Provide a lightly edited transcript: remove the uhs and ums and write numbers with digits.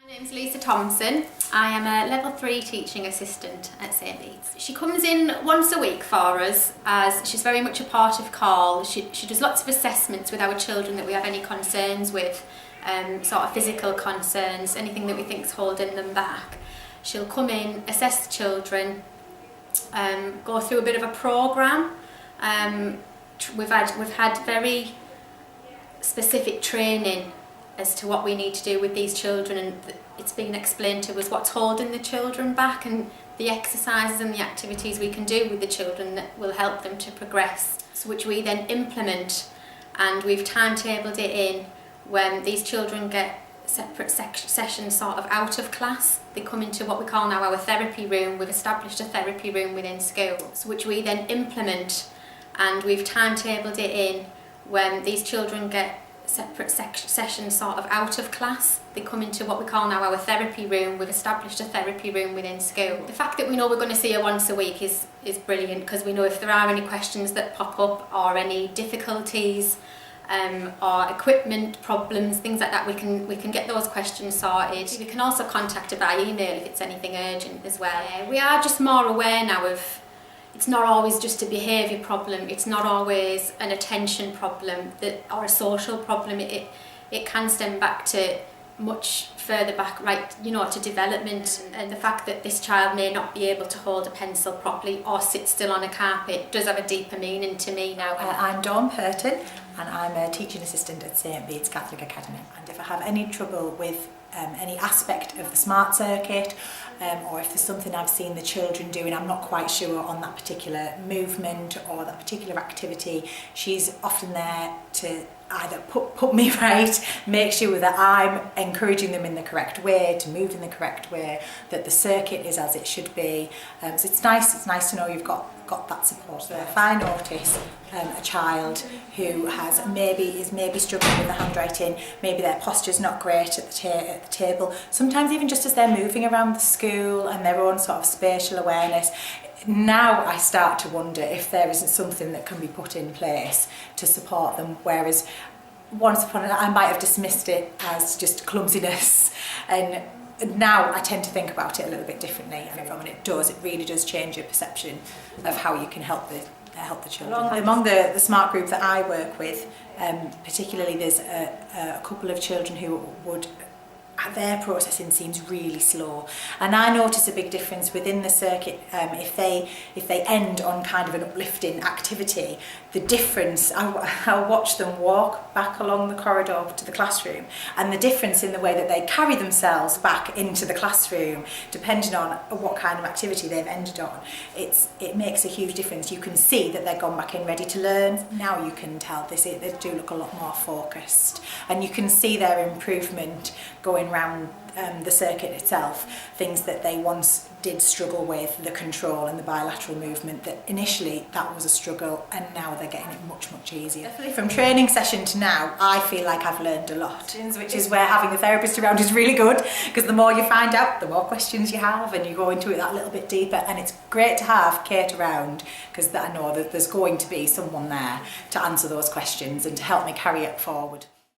My name's Lisa Thompson. I am a level 3 teaching assistant at St Bede's. She comes in once a week for us as she's very much a part of CALL. She does lots of assessments with our children that we have any concerns with, sort of physical concerns, anything that we think's holding them back. She'll come in, assess the children, go through a bit of a programme. We've had very specific training as to what we need to do with these children, and it's been explained to us what's holding the children back and the exercises and the activities we can do with the children that will help them to progress, so which we then implement, and we've timetabled it in when these children get separate sessions sort of out of class. They come into what we call now our therapy room. We've established a therapy room within school, so which we then implement, and we've timetabled it in when these children get separate sessions sort of out of class. They come into what we call now our therapy room. We've established a therapy room within school. The fact that we know we're going to see her once a week is brilliant, because we know if there are any questions that pop up or any difficulties or equipment problems, things like that, we can get those questions sorted. We can also contact her by email if it's anything urgent as well. We are just more aware now of it's not always just a behaviour problem, it's not always an attention problem or a social problem. It can stem back to much further back, right, to development, and the fact that this child may not be able to hold a pencil properly or sit still on a carpet does have a deeper meaning to me now. I'm Dawn Purton and I'm a teaching assistant at St Bede's Catholic Academy, and if I have any trouble with any aspect of the smart circuit, or if there's something I've seen the children doing, I'm not quite sure on that particular movement or that particular activity, she's often there to either put me right, make sure that I'm encouraging them in the correct way, to move in the correct way, that the circuit is as it should be. So it's nice to know you've got that support there. If I notice a child who is maybe struggling with the handwriting, maybe their posture's not great at the table, sometimes even just as they're moving around the school and their own sort of spatial awareness, now I start to wonder if there isn't something that can be put in place to support them, whereas once upon a time I might have dismissed it as just clumsiness, and now I tend to think about it a little bit differently, and it really does change your perception of how you can help the children. Among the smart group that I work with, particularly there's a couple of children who their processing seems really slow, and I notice a big difference within the circuit. If they end on kind of an uplifting activity, the difference, I'll watch them walk back along the corridor to the classroom, and the difference in the way that they carry themselves back into the classroom, depending on what kind of activity they've ended on, it makes a huge difference. You can see that they've gone back in ready to learn. Now you can tell they do look a lot more focused, and you can see their improvement going around the circuit itself. Things that they once did struggle with, the control and the bilateral movement, that initially that was a struggle, and now they're getting it much easier. Definitely from training session to now, I feel like I've learned a lot, which is where having a therapist around is really good, because the more you find out, the more questions you have, and you go into it that little bit deeper, and it's great to have Kate around, because I know that there's going to be someone there to answer those questions and to help me carry it forward.